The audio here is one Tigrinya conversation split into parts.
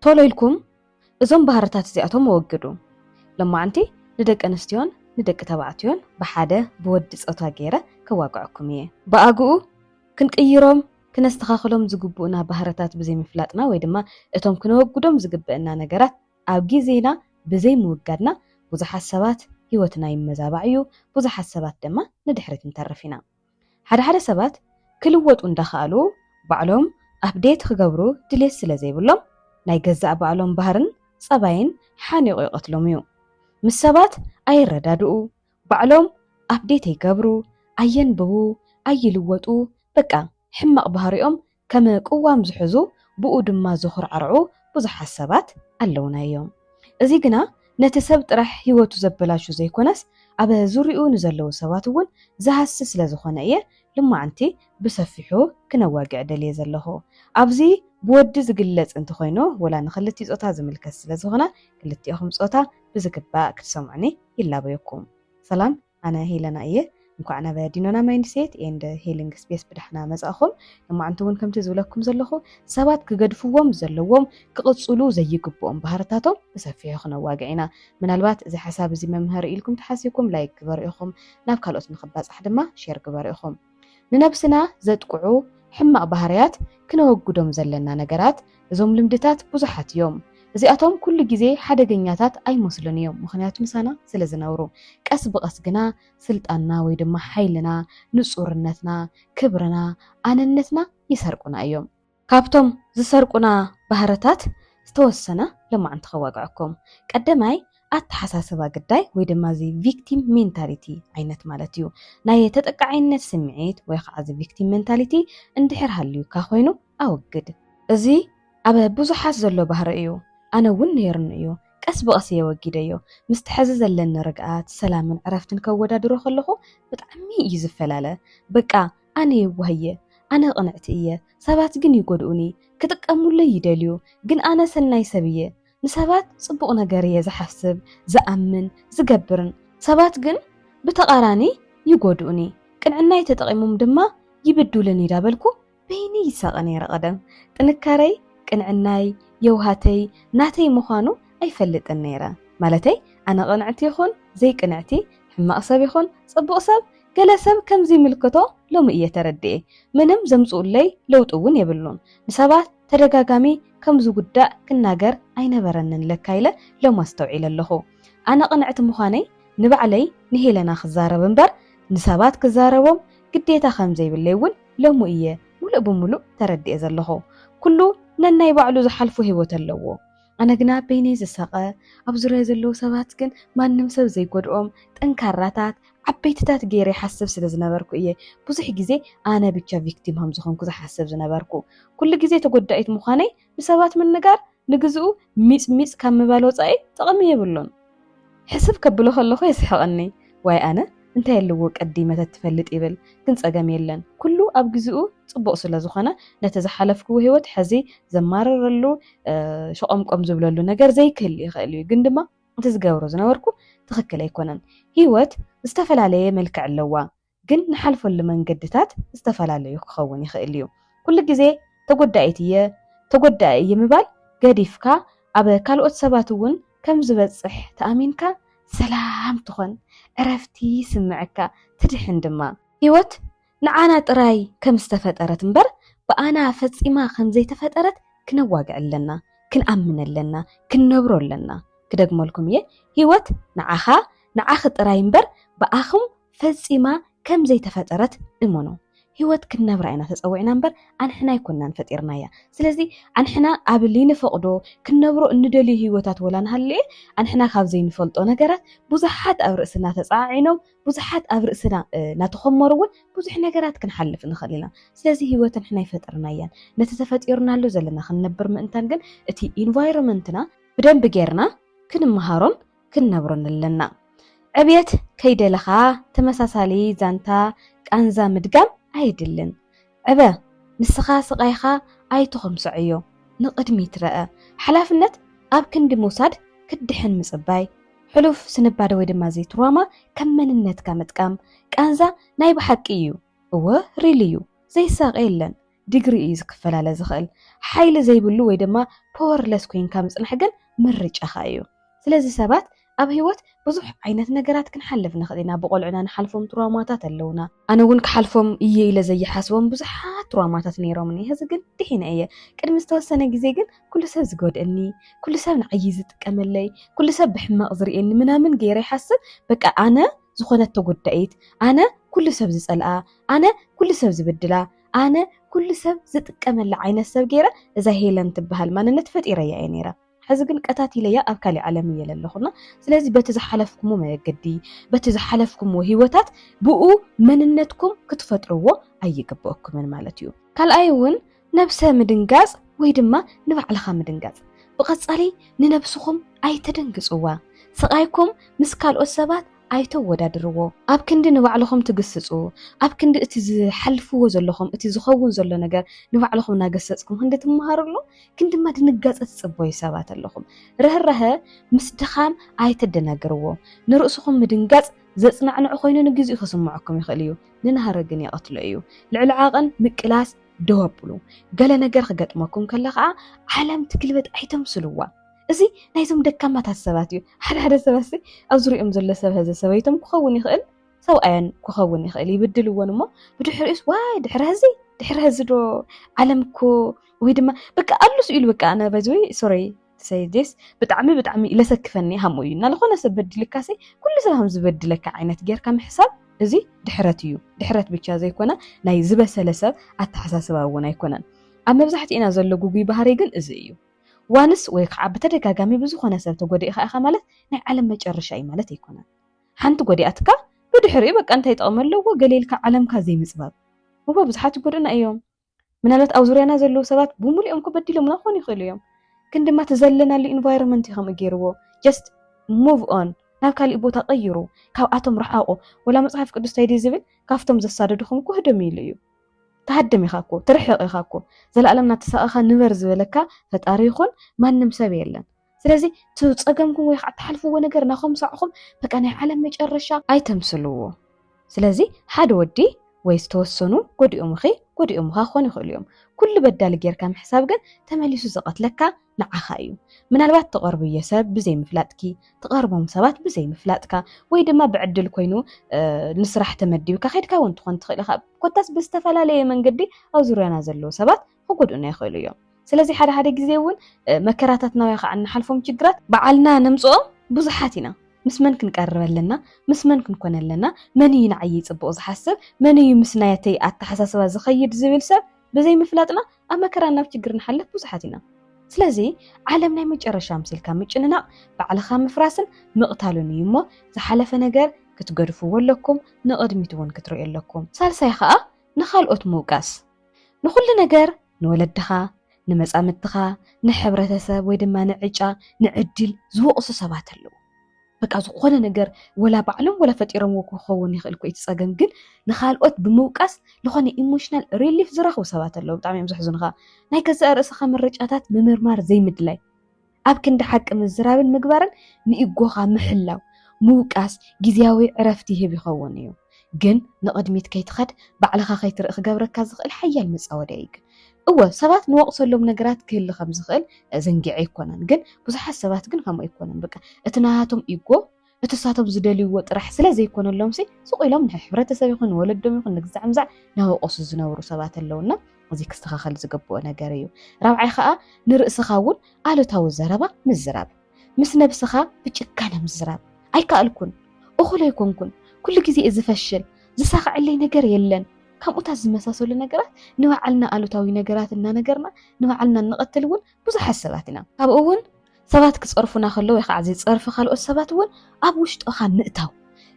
ቶሎይልኩም እዞም ባህርታት እዚኣቶም ወግዱ لما أنتي ندق أنستيون ندق تبعتيون بحدا بود صوتا غيره كواقعكم يه باقو كنقيروم كنستخاخلوم زغبونا بحرتات بزي مفلاطنا ወይ ድማ እቶም ክንወግዶም ዝግበአና ነገራት ኣብ ጊዜና ብዘይ ምውጋድና ብዙሓት ሰባት ህይወትና ይመዛባዕዩ ብዙሓት ሰባት ድማ ንድሕሪት እንተርፊና ሓደ ሰባት ክልወጡ እንዳኻሉ ባዕሎም ኣፕዴት ክገብሩ ድሌት ስለ ዘይብሎም ናይ ገዛእ ባዕሎም ባህርን ጸባይን ሓኒቑ ይቀትሎም እዩ ምስ ሰባት ኣይረዳድኡ ባዕሎም ኣፕዴት ይገብሩ ኣየንብቡ ኣይልወጡ በቃ ሕማቕ ባህሪኦም ከመ ቅዋም ዝሕዙ ብኡ ድማ ዝኽርዓርዑ ብዙሓት ሰባት ኣለውና እዮም እዚ ግና ነቲ ሰብ ጥራሕ ህይወቱ ዘበላሹ ዘይኮነስ ኣብ ዙርኡ ንዘለዉ ሰባት እውን ዝሃስስ ስለ ዝኾነ እየ ልማዓንቲ ብሰፊሑ ክነዋግዕ ደልየ ዘለኹ ኣብዚ ብወዲ ዝግለጽ እንተኾይኑ ወላ ንኽልቲ ጾታ ዝምልከት ስለ ዝኾነ ክልቲኦም ጾታ ብዝግባእ ክትሰምዑኒ ይላበየኩም ሰላም ኣነ ሄለና እየ እንኳን ኣብ ዲኖና ማይንድሴት ኤንድ ሂሊንግ ስፔስ ብድሕና መጻኹም ልማዓንቲ እውን ከምቲ ዝብለኩም ዘለኹ ሰባት ክገድፍዎም ዘለዎም ክቕጽሉ ዘይግብኦም ባህርታቶም ብሰፊሑ ክነዋግዕ ኢና ምናልባት እዚ ሓሳብ እዚ መምሃሪ ኢልኩም ተሓሲብኩም ላይክ ግበርኢኹም ናብ ካልኦት ንኽባጽሕ ድማ ሼር ግበርኢኹም ንነብስና ዘጥቅዑ ሕማቕ ባህርያት ክነወግዶም ዘለና ነገራት እዞም ልምድታት ብዙሓት እዮም እዚኣቶም ኩሉ ግዜ ሓደገኛታት ኣይመስሉን እዮም ምኽንያቱ ምሳና ስለ ዝነብሩ ቀስ ብቐስ ግና ስልጣንና ወይ ድማ ሓይልና ንጹርነትና ክብርና ኣነነትና ይሰርቁና እዮም ካብቶም ዝሰርቁና ባህርታት ዝተወሰነ ልማዓንቲ ከዋግዐኩም ቀዳማይ ኣተሓሳስባ ግዳይ ወይ ድማ እዚ ቪክቲም ሜንታሊቲ ዓይነት ማለት እዩ ናይ ተጠቃዓይነት ስምዒት ወይ ከዓ እዚ ቪክቲም ሜንታሊቲ እንድሕር ሃልዩካ ኮይኑ ኣወግድ እዚ ኣብ ብዙሓት ዘሎ ባህሪ እዩ ኣነ እውን ነይርኒ እዩ ቀስ ብቐስ የወጊደዮ ምስትሕዚ ዘለኒ ርግኣት ሰላምን ዕረፍትን ከወዳድሮ ከለኹ ብጣዕሚ እዩ ዝፈላለ በቃ ኣነ የዋህየ ኣነ ቅንዕቲ እየ ሰባት ግን ይጎድኡኒ ክጥቀሙለይ ይደልዩ ግን ኣነ ሰናይ ሰብ እየ ንሰባት ጽቡቕ ነገር እየ ዝሓስብ ዝኣምን ዝገብርን ሰባት ግን ብተቓራኒ ይጎድኡኒ ቅንዕናይ ተጠቒሞም ድማ ይብድሉኒ ዳበልኩ በይኒ ይሳቐ ነይረ ቀደም ጥንካረይ ቅንዕናይ የውሃተይ ናተይ ምዃኑ ኣይፈልጥን ነይረ ማለተይ ኣነ ቅንዕቲ ይኹን ዘይቅንዕቲ ሕማቕ ሰብ ይኹን ጽቡቕ ሰብ ገለ ሰብ ከምዚ ምልክቶ ሎሚ እየ ተረድኤ ምንም ዘምጽኡለይ ለውጥ እውን የብሉን ንሰባት ተደጋጋሚ ከም ዝጉዳእ ክናገር ኣይነበረንን ለካ ኢለ ሎም ኣስተውዒለ ኣለኹ ኣነ ቅንዕቲ ምዃነይ ንባዕለይ ንሄለና ክዛረብ እምበር ንሰባት ክዛረቦም ግዴታ ከም ዘይብለይ እውን ሎሚ እየ ሙሉእ ብምሉእ ተረድኤ ዘለኹ ኩሉ ነናይ ባዕሉ ዝሓልፉ ህይወት ኣለዎ ኣነ ግና በይነይ ዝሳቐ ኣብ ዙርያ ዘለዉ ሰባት ግን ማንም ሰብ ዘይጎድኦም ጠንካራታት ዓበይትታት ገይረ ይሓስብ ስለ ዝነበርኩ እየ ብዙሕ ግዜ ኣነ ብቻ ቪክቲም ከም ዝኾንኩ ዝሓስብ ዝነበርኩ ኩሉ ግዜ ተጎዳኢት ምዃነይ ንሰባት ምንጋር ንግዝኡ ሚጽ ካብ ምባል ወፃኢ ጥቕሚ የብሉን ሕስብ ከብሎ ከለኹ የስሕቐኒ ዋይ ኣነ እንታይ ኣለዎ ቀዲመተ ትፈልጥ ይብል ግን ጸገም የለን ኩሉ ኣብ ግዝኡ ጽቡቕ ስለ ዝኾነ ነቲ ዝሓለፍክዎ ህይወት ሕዚ ዘማረረሉ ሸቐምቆም ዝብለሉ ነገር ዘይክህል ይኽእል እዩ ግን ድማ እቲ ዝገብሮ ዝነበርኩ ትኽክል ኣይኮነን ህይወት ዝተፈላለየ መልክዕ ኣለዋ ግን ንሓልፈሉ መንገድታት ዝተፈላለዩ ክኸውን ይኽእል እዩ ኩሉ ግዜ ተጎዳኢ እየ ምባል ገዲፍካ ኣብ ካልኦት ሰባት እውን ከም ዝበጽሕ ተኣሚንካ ሰላም ትኾን ዕረፍቲ ስምዕካ ትድሕን ድማ ህይወት ንዓና ጥራይ ከም ዝተፈጠረት እምበር ብኣና ፈጺማ ከም ዘይተፈጠረት ክነዋግዕ ኣለና ክንኣምን ኣለና ክንነብሮ ኣለና ክደግመልኩም እየ ህይወት ንዓኺ ጥራይ እምበር ብኣኹም ፈጺማ ከም ዘይተፈጠረት እመኑ ህይወት ክንነብራ ኢና ተጸዊዕና እምበር ኣንሕና ኣይኮናን ፈጢርናያ ስለዚ ኣንሕና ኣብ ልንፈቕዶ ክንነብሮ እንደልዩ ህይወታት ወላ ንሃልየ ኣንሕና ካብ ዘይንፈልጦ ነገራት ብዙሓት ኣብ ርእስና ተጻዒኖም ብዙሓት ኣብ ርእስና ናተኸመሩውን ብዙሕ ነገራት ክንሓልፍ ንኽእል ኢና ስለዚ ህይወት ኣንሕና ይፈጥርናያን ነቲ ተፈጢርናሎ ዘለና ክንነብር ምእንታን ግን እቲ ኢንቫይሮንመንትና ብደንቢ ጌርና ክንመሃሮን ክንነብሮን ኣለና ዕብየት ከይደለኻ ተመሳሳሊ ዛንታ ቃንዛ ምድጋም ኣይድልን ዕበ ንስኻ ስቃይኻ ኣይትኸምስዕዮ ንቕድሚት ረአ ሓላፍነት ኣብ ክንዲ ምውሳድ ክድሕን ምጽባይ ሕሉፍ ስንባደ ወይ ድማ ዘይትራማ ከም መንነትካ ምጥቃም ቃንዛ ናይ ብሓቂ እዩ እወ ሪል እዩ ዘይሳቀ የለን ዲግሪ እዩ ዝክፈላለ ዝኽእል ሓይሊ ዘይብሉ ወይ ድማ ፓወርለስ ኮይንካ ምጽናሕ ግን ምርጫኻ እዩ ስለዚ ሰባት ኣብ ህይወት ብዙሕ ዓይነት ነገራት ክንሓልፍ ንኽእል ኢና ብቆልዑና ንሓልፎም ትራውማታት ኣለውና ኣነ እውን ክሓልፎም እየ ኢለ ዘይሓስቦም ብዙሓት ትራውማታት ነይሮምኒ ሕዚ ግን ድሒነ እየ ቅድሚ ዝተወሰነ ግዜ ግን ኩሉ ሰብ ዝጎድአኒ ኩሉ ሰብ ንዓይ ዝጥቀመለይ ኩሉ ሰብ ብሕማቕ ዝርእየኒ ምናምን ገይረ ይሓስብ በቃ ኣነ ዝኾነት ተጎዳኢት ኣነ ኩሉ ሰብ ዝጸልኣ ኣነ ኩሉ ሰብ ዝብድላ ኣነ ኩሉ ሰብ ዝጥቀመላ ዓይነት ሰብ ገይረ እዛ ሄለን ትበሃል ማንነት ፈጢረያ እየ ነይራ ሕዚ ግን ቀታቲለያ ኣብ ካሊእ ዓለም እየ ዘለኹና ስለዚ በቲ ዝሓለፍኩሞ መገዲ በቲ ዝሓለፍኩሞ ህይወታት ብኡ መንነትኩም ክትፈጥርዎ ኣይግብአኩምን ማለት እዩ ካልኣይ እውን ነብሰ ምድንጋጽ ወይ ድማ ንባዕልኻ ምድንጋጽ ብቐጻሊ ንነብስኹም ኣይተደንግጽዋ ስቃይኩም ምስ ካልኦት ሰባት ኣይተወዳድርዎ ኣብ ክንዲ ንባዕልኹም ትግስጹ ኣብ ክንዲ እቲ ዝሓልፍዎ ዘለኹም እቲ ዝኸውን ዘሎ ነገር ንባዕልኹም ናገሰጽኩም ክንዲ ትመሃሩሉ ክንዲማ ድንጋጸት ጽቦይ ሰባት ኣለኹም ርህራሄ ምስ ድኻም ኣይተደናገርዎ ንርእስኹም ምድንጋጽ ዘጽናዕንዑ ኮይኑ ንግዚኡ ክስምዐኩም ይኽእል እዩ ንናሃረ ግን ይቐትሎ እዩ ልዕሊ ዓቐን ምቅላስ ደወብሉ ገለ ነገር ክገጥመኩም ከለ ከዓ ዓለም ትግልበጥ ኣይተምስልዋ እዚ ናይዞም ደካማታት ሰባት እዩ ሓደ ሰባት ኣብ ዙርዮም ዘሎ ሰብ ህዘ ሰበይቶም ክኸውን ይኽእል ሰብኣየን ክኸውን ይኽእል ይብድልዎን እሞ ብድሕሪኡስ ዋይ ድሕሪ ህዚ ዶ ዓለም እኮ ወይ ድማ በቃ ኣሉስ ኢሉ በቃ ኣነ በዝወይ ሶሪ ሰይድስ ብጣዕሚ ለሰክፈኒ ሃሙ እዩ እና ለኾነ ሰብ በድልካሴ ኩሉ ሰብ ሃም ዝበድለካ ዓይነት ጌርካ ምሕሳብ እዚ ድሕረት እዩ ድሕረት ብቻ ዘይኮነ ናይ ዝበሰለ ሰብ ኣተሓሳስባ እውን ኣይኮነን ኣብ መብዛሕትእና ዘሎ ጉጉይ ባህሪ ግን እዚ እዩ ዋንስ ወይ ከዓ በተደጋጋሚ ብዙኾነ ሰብ ተጎዲእኻ ኢኻ ማለት ናይ ዓለም መጨረሻ እዩ ማለት ኣይኮነን ሓንቲ ጎዲኣትካ ብድሕሪኡ በቃ እንታይ ጥቕሚ ኣለዎ ገሌልካ ዓለምካ ዘይምፅባብ እሞ ብዙሓት ይጎድኡና እዮም ምናልባት ኣብ ዙርያና ዘለዉ ሰባት ብሙሉኦም ክበድሎምና ክኾኑ ይኽእሉ እዮም ግን ድማ ተዘለናሉ ኢንቫይሮንመንት ኢኸም እገይርዎ ጀስት ሙቭ ኦን ናብ ካሊእ ቦታ ቀይሩ ካብኣቶም ረሓቑ ወላ መፅሓፍ ቅዱስ እንታይ ድዩ ዝብል ካብቶም ዘሳደድኹም እኮ ህደም ኢሉ እዩ ተሃደም ኢኻ እኮ ተርሕቕ ኢኻ እኮ ዘለዓለም ናተሳቐኻ ንበር ዝበለካ ፈጣሪ ይኹን ማንም ሰብ የለን ስለዚ ትፀገምኩም ወይ ከዓ ተሓልፍዎ ነገር ናኹም ሳዕኹም በቃ ናይ ዓለም መጨረሻ ኣይተምስልዎ ስለዚ ሓደ ወዲ ወይ ዝተወሰኑ ጎዲኦም ክኾኑ ይኽእሉ እዮም ኩሉ በዳሊ ጌርካ ምሕሳብ ግን ተመሊሱ ዘቐትለካ ንዓኻ እዩ ምናልባት ተቐርብየ ሰብ ብዘይ ምፍላጥኪ ተቐርቦም ሰባት ብዘይ ምፍላጥካ ወይ ድማ ብዕድል ኮይኑ ንስራሕ ተመዲብካ ኸይድካ እውን ትኾን ትኽእል ኢኻ ኮታስ ብዝተፈላለየ መንገዲ ኣብ ዙርያና ዘለዉ ሰባት ክጎድኡና ይኽእሉ እዮም ስለዚ ሓደ ግዜ እውን መከራታትና ወይ ከዓ እናሓልፎም ችግራት በዓልና ነምፅኦም ብዙሓት ኢና ምስ መን ክንቀርበለና ምስ መን ክንኮነለና መን እዩ ንዓይ ጽቡቕ ዝሓስብ መን እዩ ምስ ናየተይ ኣተሓሳስባ ዝኸይድ ዝብል ሰብ ብዘይ ምፍላጥና ኣብ መከራ ናብ ችግር ንሓልፍ ብዙሓት ኢና ስለዚ ዓለም ናይ መጨረሻ ምሲልካ ምጭንናቕ ባዕልኻ ምፍራስን ምቕታሉን እዩ እሞ ዝሓለፈ ነገር ክትገድፍዎ ኣለኩም ንቕድሚት እውን ክትሪኡ ኣለኩም ሳልሳይ ከዓ ንኻልኦት ምውቃስ ንኹሉ ነገር ንወለድኻ ንመጻምትኻ ንሕብረተሰብ ወይ ድማ ንዕጫ ንዕድል ዝወቕሱ ሰባት ኣለዉ በቃ ዝኾነ ነገር ወላ ባዕሎም ወላ ፈጢሮምዎ ክኸውን ይኽእል እኮ ይትፀገም ግን ንኻልኦት ብምውቃስ ዝኾነ ኢሞሽናል ሪሊፍ ዝረኽቡ ሰባት ኣለዉ ብጣዕሚ እዮም ዘሕዝኑኻ ናይ ገዛእ ርእስኻ ምርጫታት ምምርማር ዘይምድላይ ኣብ ክንዲ ሓቂ ምዝራብን ምግባርን ንኢጎኻ ምሕላው ምውቃስ ግዝያዊ ዕረፍቲ ይህብ ይኸውን እዩ ግን ንቕድሚት ከይትኸድ ባዕልኻ ከይትርኢ ክገብረካ ዝኽእል ሓያል መፃወድያ እዩ እወ ሰባት ንወቕሰሎም ነገራት ክህሊ ከም ዝኽእል ዘንጊዕ ኣይኮነን ግን ብዙሓት ሰባት ግን ከምኡ ኣይኮነን በቃ እቲ ናቶም ኢጎ እቲ ሳቶም ዝደልይዎ ጥራሕ ስለ ዘይኮነሎም ስቑኢሎም ንሕብረተሰብ ይኹን ንወለዶም ይኹን ንግዛዕምዛዕ ናወቐሱ ዝነብሩ ሰባት ኣለውና እዚ ክስተኻኸል ዝግብኦ ነገር እዩ ራብዓይ ከዓ ንርእስኻ እውን ኣሉታዊ ዘረባ ምዝራብ ምስ ነብስኻ ብጭካነ ምዝራብ ኣይከኣልኩን እኹል ኣይኮንኩን ኩሉ ግዜ ዝፈሽል ዝሳኽዐለይ ነገር የለን ከምኡታት ዝመሳሰሉ ነገራት ንባዕልና ኣሉታዊ ነገራት እናነገርና ንባዕልና ንቐትል እውን ብዙሓት ሰባት ኢና ካብኡ እውን ሰባት ክፀርፉና ከለዉ ወይ ከዓ ዘይፀርፊ ካልኦት ሰባት እውን ኣብ ውሽጥኻ ምእታው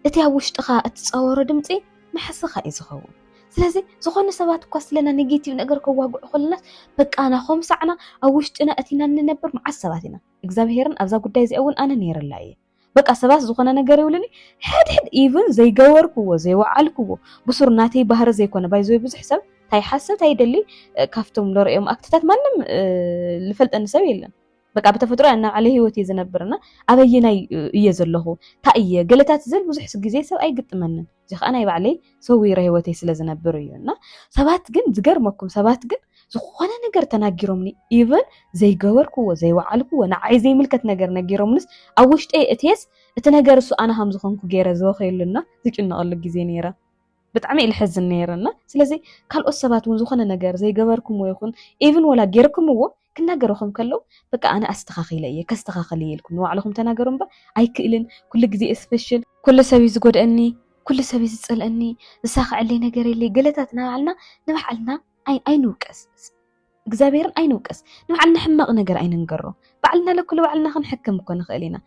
እቲ ኣብ ውሽጥኻ እትፀወሮ ድምፂ መሕስኻ እዩ ዝኸውን ስለዚ ዝኾነ ሰባት እኳ ስለና ኔጌቲቭ ነገር ከዋግዑ ከለናስ በቃ ናኹም ሳዕና ኣብ ውሽጥና እቲና ንነብር መዓት ሰባት ኢና እግዚኣብሄርን ኣብዛ ጉዳይ እዚኣ እውን ኣነ ነይረላ እየ በቃ ሰባት ዝኾነ ነገር ይብሉኒ ሕድሕድ ኢቭን ዘይገበርክዎ ዘይወዓልክዎ ብሱር ናተይ ባህሪ ዘይኮነ ባይዘይ ብዙሕ ሰብ እንታይ ሓስብ እንታይ ይደሊ ካፍቶም ለርእዮም ኣክትታት ማንም ዝፈልጠኒ ሰብ የለን በቃ በተፈጥሮ እና ዓለ ህይወት ዝነብርና ኣበየናይ እየ ዘለኹ እንታይ እየ ገለታት ዝል ብዙሕ ግዜ ሰብ ኣይግጥመንን أنا يبعلي سوي رهوتي سلزنا بريونا سبات جن زجر مكم سبات جن زخوانا نجر تناجرمني even زي جوركو وزي وعلكو وانا عايزي ملكة نجر نجرمنس أوشت أي أتيس تنجر سو أنا هم زخونكو جير زوخي لنا زيك إنه أقول لك جزينيرة بتعمي الحزن نيرنا سلزي كل أسبات ونزخنا نجر زي جوركم ويخون even ولا جيركم هو كنا جرهم كله بقى أنا أستخاخي ليه كاستخاخي لكم وعلهم تناجرهم بقى أي كإلن كل جزء سبيشل كل سبي زجود أني كل سبي تسأل أني الساخ علي نجر اللي قلتنا علنا نبعلنا أي نوكس إجزابيرن أي نوكس نبعلنا حماق نجر أي نجره بعلنا لكل بعلنا خنحكم كون خلينا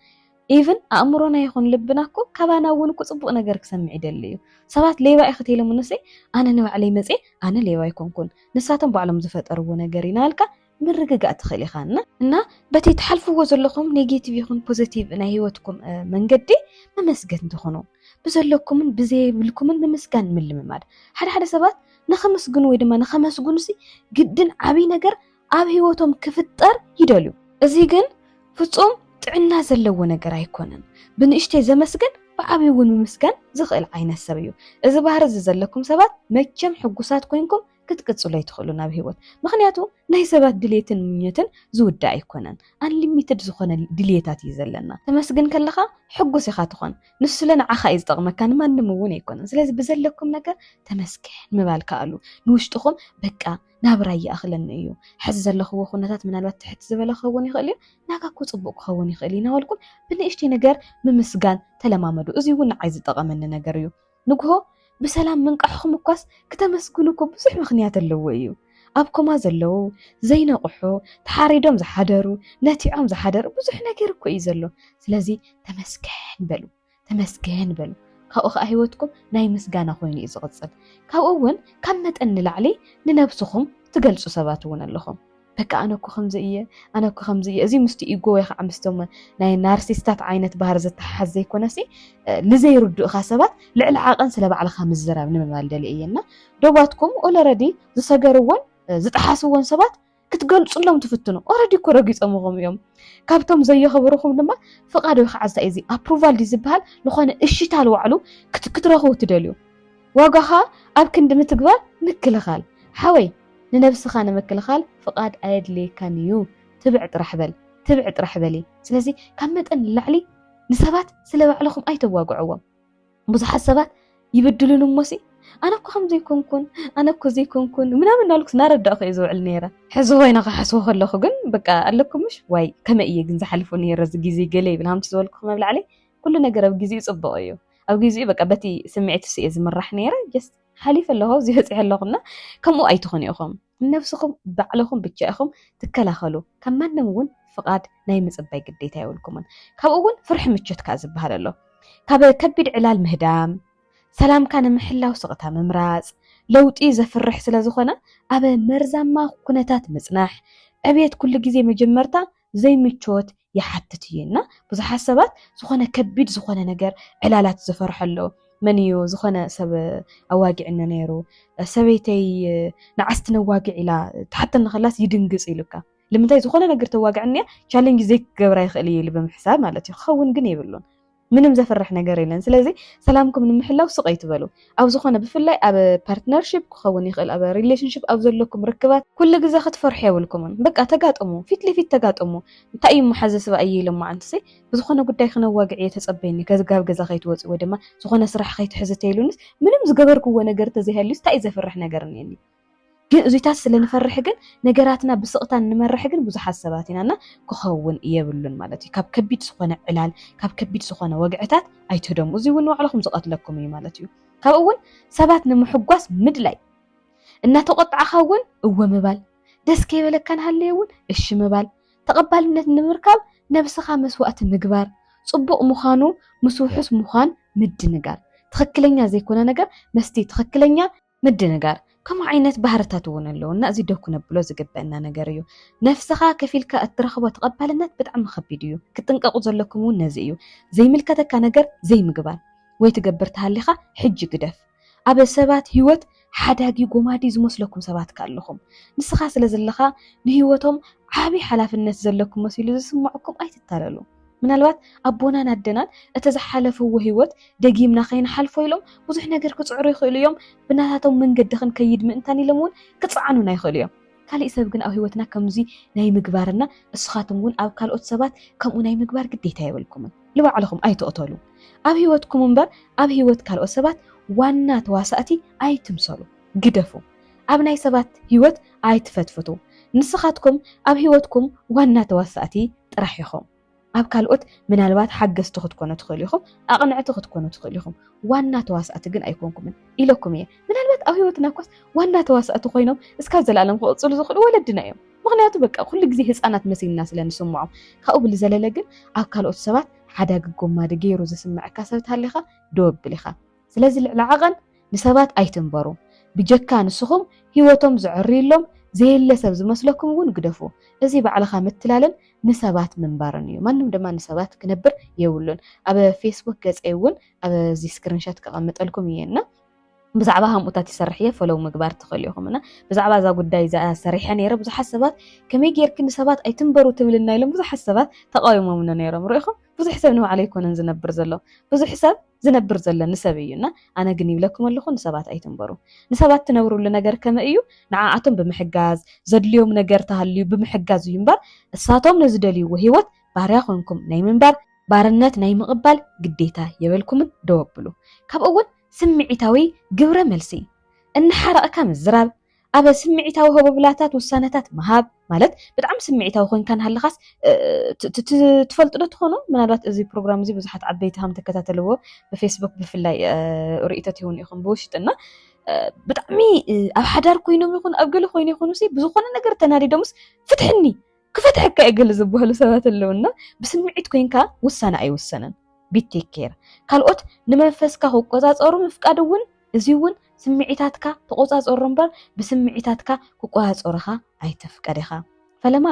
even أمرنا يخون لبناكو كبانا ونكو صبوا نجر كسمع دليو سبات ليه بقى أختي لمنسي أنا نوعلي مزي أنا ليه ويكون نساتم بعلم زفت أرو نجرينا لك من رجع تخلي خاننا إنه بتي تحلفوا وزلكم نيجاتيف يكون بوزيتيف إن هيوتكم من جدي ما مسجن تخونوا بزلكم من بزي بالكم من مسجن من اللي ممر حد سبات نخمس جنوي دم نخمس جنسي جدا عبي نجر عب هيوتهم كفتر يدلوا إزيجن فتصوم تعنا زلوا نجر هيكونن بنشتي زمسجن بعبي ون مسجن زغل عين السبيو إذا بهرز زلكم سبات ما تجمع حجوسات كوينكم كتقصوا لا يدخلونا بهيوت مخنياتو ناي سبات دليتن منيتن زود يكونن انليميتد زخونه دليتات يزلنا تمسجن كلخا حقوس يخا تخون نسلنا عخا يزطق مكان ما نمون يكونن سلاذ بزلكم نجا تمسكن مبالك قالوا نوشتخم بقى نابراي اخلن ايو حز زلخو خونتات من الوقت تحت زبل خون يخلي ناغا كو صبق خون يخلينا ولكم بنشتي نجر بمسجان تلمامدو ازي ون عايز يطقمن نجريو نغو بسلام من قحكم كاس كتمسكنكم بصح مخنيات اللويو أبكم زلو زين قحو تحاريدهم زحدرو ناتيعهم زحدر بصح نجر كو يزلو سلازي تمسكن بلو كاو هيوتكم ناي مسغانا خويني يزقصل كاو اون كم متن لعلي ننبسخم تجلصوا سباتون لهم بقى أنا كو خمزية أزي مستي إيجو يخ عمستهم ناي نارسيستات عينت بهر زتحزي كونسي لزي يردو خاسبات لعقن سلبع على خامس زراب نمال دليئينا دوباتكم أولردي زساقروان زتحاسوان سبات كتقلصوا لهم تفتنوا أولردي كو رقيس أموغم يوم كابتهم زي خبروخم لما فقادوا يخ عزا إزي أبروفال دي زبهال لخوانا إشيتال وعلو كترخو تدليو واقعها أبكن دمتقبال مكلخال حوي ننفس خانة مكلخال فقاد آيد لي كان يو تبعت رحبلي سلازي كمت أن اللعلي نسبات سلوا علىكم أي تواقعوا بصح السبات يبدلون أمسي أنا كم زيكم كون أنا كزيكم كون من نالك نارد أخي يزوع النيرة حزوا هنا حسوا خلوا خجن بقى قال لكم مش واي كما إيه جنز حلفوني الرز جيزي قلي بنهم تزول لكم ما بالعلي كلنا جرب جيزي صبايو أو جيزي بقى بتي سمعت سيز من رح نيرة جست حليف اللي هو زي هاللغنا كم أي تخوني أخم نفسكم بعلهم بتجاههم تكلخلوا كمان نمون فقاد نايم صباي قديتا يقولكم كابون فرح متشت كازب بهالله كبيد علال مهدام سلام كان محلا وسقطها ممراز لوطي زفرح سلازخنا ابا مرزما كنتات مصناح ابيت كل جزي مجمرتا زي متشوت يحتتينا بزح حسابات زخنا كبيد زخنا نجر علالات زفرحلو منيو زخنا سب أواقعنا نيرو سبيتي نعست نواقع إلى حتى نخلص يدنقص إلوكا لما تاي زخنا نقرت واقعني challenge زيك قبراي خليه اللي بمحساب مالتي خون قني بلون منهم زفرح نقري لن سلازي سلامكم من محلا وسقيت بالو أو زخنا بفلاي أب partnership خون يخل أب relationship أو زلكم ركبات كل جزء خد فرح يولكم بقى تقات أمو في تقات أمو تأي محزس بأي لما عنتسي بزخنا قد دايخنا واقعية تصبيني كذا قاب جزء خيت وز ودما زخنا سرح خيت حزتيلونس منهم زقبركم ونقرت زي هالليس تأي زفرح نقرني يعني جن زيتاس اللي نفرح جن نجاراتنا بسقطان نمرح جن بزح حساباتنا أنا كخون يبلون مالتي كاب كبيت سخونة علال كاب كبيت سخونة وقعتات أي تدم وزي ونوع علىكم زقط لكم مالتي كاب أول سباتنا محقوس مدلي إنها تقطع خون هو مبال دس كيف لك كان هالليون إيش مبال تقبل نمركب نفس خامس وقت مقبار صبق مخانو مسوحس مخان مد نجار تخكلنيا زي كنا نجار مستي تخكلنيا مد نجار كم عينت بهرتاتون اللون نأزي دوكو نبلو زقبنا نجاريو نفسها كفيلك الترخب وتقبل النت بدعم خبيديو كتنقق زلكمون نزيو زي ملكتك نجار زي مقبار ويتقبرتها اللخا حج قدف أبا سبات هيوت حداقي قمادي زمسلكم سبات كاللخم نسخا سلزلخا نهيوتهم عابي حلاف الناس زلكم مسيلو زسمعكم أي تتاللو ምናልባት ኣቦናን ኣደናን እቲ ዝሓለፍዎ ህይወት ደጊምና ከይንሓልፎ ኢሎም ብዙሕ ነገር ክፅዕሩ ይኽእሉ እዮም። ብናታቶም መንገዲ ክንከይድ ምእንታን ኢሎም እውን ክፅዓኑና ይኽእሉ እዮም። ካሊእ ሰብ ግን ኣብ ህይወትና ከምዚ ናይ ምግባርና እስኻትኩም እውን ኣብ ካልኦት ሰባት ከምኡ ናይ ምግባር ግዴታ የብልኩምን ንባዕልኹም ኣይትቕተሉ። ኣብ ህይወትኩም እምበር ኣብ ህይወት ካልኦት ሰባት ዋና ተዋሳእቲ ኣይትምሰሉ፣ ግደፉ። ኣብ ናይ ሰባት ህይወት ኣይትፈትፍቱ። ንስኻትኩም ኣብ ህይወትኩም ዋና ተዋሳእቲ ጥራሕ ኢኹም። ኣብ ካልኦት ምናልባት ሓገዝቲ ክትኮኑ ትኽእሉ ኢኹም፣ ኣቕንዕቲ ክትኮኑ ትኽእሉ ኢኹም፣ ዋና ተዋሳእቲ ግን ኣይኮንኩምን ኢለኩም እየ። ምናልባት ኣብ ህይወትና እኳስ ዋና ተዋሳእቲ ኮይኖም እስካብ ዘላለም ክቕፅሉ ዝኽእሉ ወለድና እዮም። ምክንያቱ በቃ ኩሉ ግዜ ህፃናት መሲልና ስለ ንስምዖም። ካብኡ ብዝዘለለ ግን ኣብ ካልኦት ሰባት ሓዳግ ጎማዲ ገይሩ ዝስምዐካ ሰብ እንተሃሊኻ ደወብል ኢኻ። ስለዚ ልዕሊ ዓቐን ንሰባት ኣይትንበሩ። ብጀካ ንስኹም ህይወቶም ዝዕርዩሎም ዘየለ ሰብ ዝመስለኩም እውን ግደፉ። እዚ ባዕልኻ ምትላልን ንሰባት ምንባርን እዩ። ማንም ድማ ንሰባት ክነብር የብሉን። ኣብ ፌስቡክ ገፀ እውን ኣብዚ ስክሪንሾት ከቐምጠልኩም እየና ብዛዕባ ሃምኡታት ይሰርሕ እየ ፈለው ምግባር ትኽእሉ ኢኹምና ብዛዕባ እዛ ጉዳይ እዛ ሰሪሐ ነይረ። ብዙሓት ሰባት ከመይ ጌርክ ንሰባት ኣይትንበሩ ትብልና ኢሎም ብዙሓት ሰባት ተቃዊሞምና ነይሮም። ርኢኹም ብዙሕ ሰብ ንባዕሉ ኣይኮነን ዝነብር ዘሎ፣ ብዙሕ ሰብ ዝነብር ዘሎ ንሰብ እዩና። ኣነ ግን ይብለኩም ኣለኹ ንሰባት ኣይትንበሩ። ንሰባት ትነብሩሉ ነገር ከመይ እዩ? ንዓኣቶም ብምሕጋዝ ዘድልዮም ነገር ተሃልዩ ብምሕጋዝ እዩ እምበር እሳቶም ንዝደልይዎ ህይወት ባርያ ኮንኩም ናይ ምንባር ባርነት ናይ ምቕባል ግዴታ የበልኩምን ደወብሉ። ካብኡ እውን ስምዒታዊ ግብረ መልሲ እንሓረቕካ ምዝራብ፣ ኣብ ስምዒታዊ ህቡብላታት ውሳነታት መሃብ ማለት ብጣዕሚ ስምዒታዊ ኮይንካ ንሃለኻስ ትፈልጡ ዶ ትኾኑ? ምናልባት እዚ ፕሮግራም እዚ ብዙሓት ዓበይቲ ከም ተከታተልዎ ብፌስቡክ ብፍላይ ርኢቶት ይሁን ኢኹም ብውሽጥና ብጣዕሚ ኣብ ሓዳር ኮይኖም ይኹን ኣብ ገለ ኮይኑ ይኹን ብዝኾነ ነገር ተናዲዶምስ ፍትሕኒ ክፈትሐካ የገለ ዝበሃሉ ሰባት ኣለውና ብስምዒት ኮይንካ ውሳነ ኣይውሰነን። ቢቴክ ኬር ካልኦት ንመንፈስካ ክቆፃፀሩ ምፍቃድ እውን እዚ እውን ስምዒታትካ ተቆፃፀሩ እምበር ብስምዒታትካ ክቆፃፀሩኻ ኣይተፍቀድ ኢኻ። ፈለማ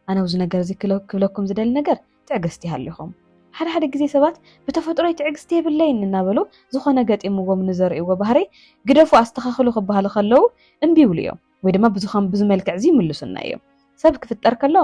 ኣነ ኣብዚ ነገር እዚ ክብለኩም ዝደሊ ነገር ትዕግስቲ ሃሊኹም። ሓደ ግዜ ሰባት ብተፈጥሮ ትዕግስቲ የብለይን እናበሉ ዝኾነ ገጢምዎም ንዘርእይዎ ባህሪ ግደፉ ኣስተኻኽሉ ክበሃሉ ከለዉ እምቢ ይብሉ እዮም፣ ወይ ድማ ብዙ መልክዕ እዚ ይምልሱና እዮም። ሰብ ክፍጠር ከሎ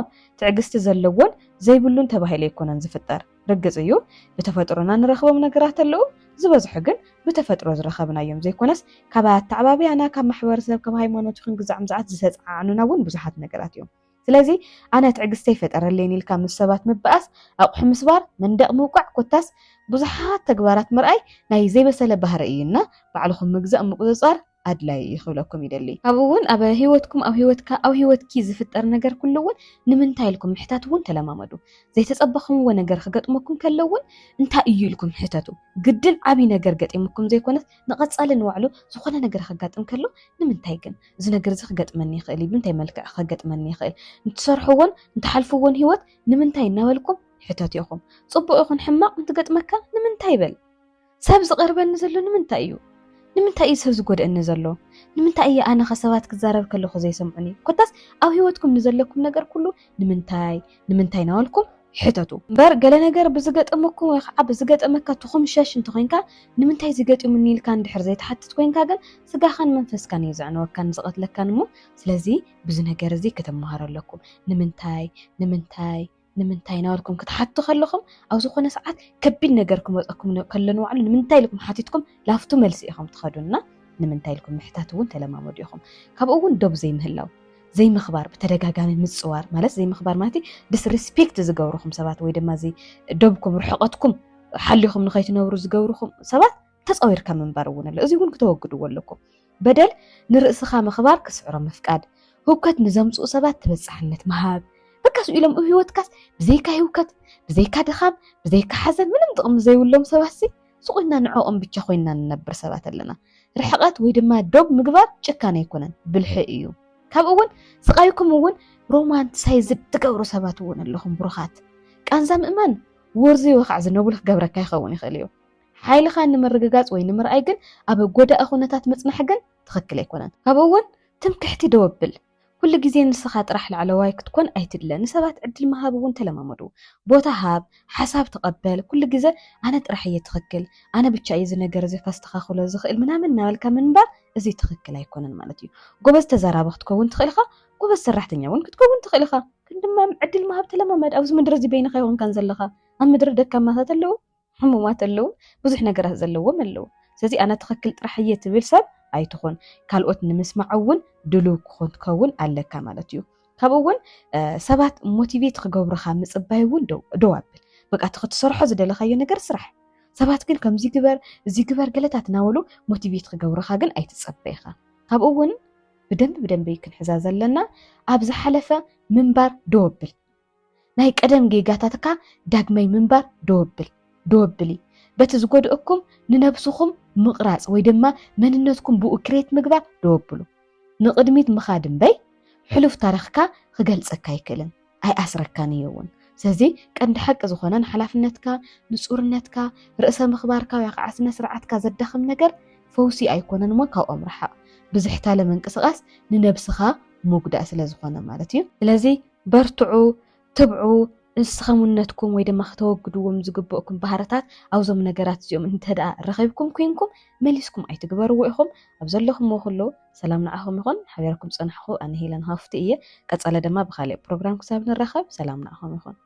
ትዕግስቲ ዘለዎን ዘይብሉን ተባሂሉ ይኮነን ዝፍጠር። ርግፅ እዩ ብተፈጥሮና ንረኽቦም ነገራት ኣለዉ፣ ዝበዝሑ ግን ብተፈጥሮ ዝረኸብናዮም ዘይኮነስ ካብ ኣተዓባብያና ካብ ማሕበረሰብ ካብ ሃይማኖት ይኹን ግዛዕ ምፅዓት ዝተፃዓኑና እውን ብዙሓት ነገራት እዮም። ስለዚ ኣነ ትዕግስቲ ይፈጠረለይን ኢልካ ምስ ሰባት ምበኣስ፣ ኣቑሑ ምስባር፣ መንደቕ ምውቃዕ ኮታስ ብዙሓት ተግባራት ምርኣይ ናይ ዘይበሰለ ባህሪ እዩና ባዕልኹም ምግዛእ ምቁፅፃር ኣድላይ ይኽብለኩም ይደሊ። ካብኡ እውን ኣብ ህይወትኩም ኣብ ህይወትኪ ዝፍጠር ነገር ኩሉ እውን ንምንታይ ኢልኩም ምሕታት እውን ተለማመዱ። ዘይተፀበኽምዎ ነገር ክገጥመኩም ከሎ እውን እንታይ እዩ ኢልኩም ሕተቱ። ግድን ዓብይ ነገር ገጢምኩም ዘይኮነስ ንቐፃሊ ንባዕሉ ዝኾነ ነገር ክጋጥም ከሎ ንምንታይ ግን እዚ ነገር እዚ ክገጥመኒ ይኽእል እዩ፣ ብምንታይ መልክዕ ክገጥመኒ ይኽእል፣ እንትሰርሕዎን እንትሓልፍዎን ህይወት ንምንታይ እናበልኩም ሕተቱ ኢኹም። ፅቡቅ ይኹን ሕማቕ እንትገጥመካ ንምንታይ ይበል። ሰብ ዝቐርበኒ ዘሎ ንምንታይ እዩ? ንምንታይ እዩ ሰብ ዝጎድአኒ ዘሎ? ንምንታይ እዩ ኣነ ከሰባት ክዛረብ ከለኹ ዘይሰምዑኒ? ኮታስ ኣብ ህይወትኩም ንዘለኩም ነገር ኩሉ ንምንታይ ናበልኩም ሕተቱ እምበር ገለ ነገር ብዝገጠመኩም ወይ ከዓ ብዝገጠመካ ትኹም ሸሽ እንተኮይንካ ንምንታይ ዝገጥሙኒ ኢልካ እንድሕር ዘይተሓትት ኮይንካ ግን ስጋኻን መንፈስካን እዩ ዘዕነወካን ዝቐትለካን እሞ ስለዚ ብዙ ነገር እዚ ክትመሃሩ ኣለኩም። ንምንታይ ናበልኩም ክትሓቱ ከለኹም ኣብ ዝኾነ ሰዓት ከቢድ ነገር ክመፀኩም ከሎ ንባዕሉ ንምንታይ ኢልኩም ሓቲትኩም ላፍቱ መልሲ ኢኹም ትኸዱና። ንምንታይ ኢልኩም ምሕታት እውን ተለማመዱ ኢኹም። ካብኡ እውን ዶብ ዘይምህላው ዘይምኽባር ብተደጋጋሚ ምፅዋር ማለት ዘይምኽባር ማለት ዲስሪስፔክት ዝገብሩኹም ሰባት ወይ ድማ ዶብኩም ርሕቐትኩም ሓሊኹም ንኸይትነብሩ ዝገብሩኹም ሰባት ተፃዊርካ ምንባር እውን ኣሎ። እዚ እውን ክተወግድዎ ኣለኩም። በደል ንርእስኻ ምኽባር ክስዕሮ ምፍቃድ፣ ህውከት ንዘምፅኡ ሰባት ተበፃሕነት መሃብ በካስ ኢሎም ህይወትካስ ብዘይካ ህውከት ብዘይካ ድኻም ብዘይካ ሓዘን ምንም ጥቕሚ ዘይብሎም ሰባት ስቑና ንዕኦም ብቻ ኮይና ንነብር ሰባት ኣለና። ርሕቐት ወይ ድማ ዶብ ምግባር ጭካነ ኣይኮነን ብልሒ እዩ። ካብኡ እውን ስቃይኩም እውን ሮማንቲሳይዝ ዝትገብሩ ሰባት እውን ኣለኹም ብሩኻት። ቃንዛ ምእማን ወርዚ ወኻዕ ዝነብሉ ክገብረካ ይኸውን ይኽእል እዩ። ሓይልኻ ንምርግጋፅ ወይ ንምርኣይ ግን ኣብ ጎዳኢ ኩነታት ምፅናሕ ግን ትኽክል ኣይኮነን። ካብኡ እውን ትምክሕቲ ደወብል ኩሉ ግዜ ንስኻ ጥራሕ ላዕለዋይ ክትኮን ኣይትድለን። ንሰባት ዕድል መሃብ እውን ተለማመዱ። ቦታ ሃብ፣ ሓሳብ ተቐበል። ኩሉ ግዜ ኣነ ጥራሕ እየ ትኽክል፣ ኣነ ብቻ እዩ እዚ ነገር እዚ ከስተኻኽሎ ዝኽእል ምናምን እናበልካ ምንባር እዚ ትኽክል ኣይኮነን ማለት እዩ። ጎበዝ ተዛራቢ ክትከውን ትኽእል ኢኻ፣ ጎበዝ ሰራሕተኛ እውን ክትከውን ትኽእል ኢኻ። ግን ድማ ዕድል መሃብ ተለማመድ። ኣብዚ ምድሪ እዚ በይንኻ ይኹንካን ዘለኻ أمدر دكا ما تلو حمو ما تلو بزح نجرة زلوا ملو سزي أنا تخكل رحية تبلسب أي تخون كالوت نمسمعون دلوك خون تكون على كمالتيو كابون سبات موتيفيت خجور خامس أبايون دوابل بقى تخت صرحة زي ده خيو نجر صرح سبات كل كم زي كبر قلت هتناولو موتيفيت خجور خاجن أي تتصبيخة كابون بدن بيكن حزاز لنا أبز حلفة منبر دوبل ناي قدم جيجاتاتكا داغمي منبر دوبلي بتزغدكم ننبسخم مقراص ወይ ድማ መንነትኩም ብኡክሬት ምግባር دوبلو ንቅድሚት ምኻድም በይ ሕሉፍ ታሪኽካ ክገልጸካ ይክልን ኣይ ኣስረካን ይውን ስለዚ ቀንዲ ሓቂ ዝኾነን ሓላፍነትካ ንጹርነትካ ርእሰ ምኽባርካ ወይ ከዓ ስነ ስርዓትካ ዘዳኽም ነገር ፈውሲ ኣይኮነን ሞ ካብኦም ረሓቕ ብዝሕታ ለመንቅስቓስ ንነብስኻ ሙጉዳእ ስለ ዝኾነ ማለት እዩ ስለዚ በርትዑ ትብዑ ንስኸሙነትኩም ወይ ድማ ከተወግድዎም ዝግብአኩም ባህርታት ኣብዞም ነገራት እዚኦም እንተዳ ረኺብኩም ኮይንኩም መሊስኩም ኣይትግበርዎ ኢኹም ኣብ ዘለኹም ወክሎ ሰላም ንዓኹም ይኹን ሓቢርኩም ፅንሕኹ ኣነ ሄለን ሃፍቲ እየ ቀጻለ ድማ ብኻልእ ፕሮግራም ክሳብ ንራኸብ ሰላም ንዓኹም ይኹን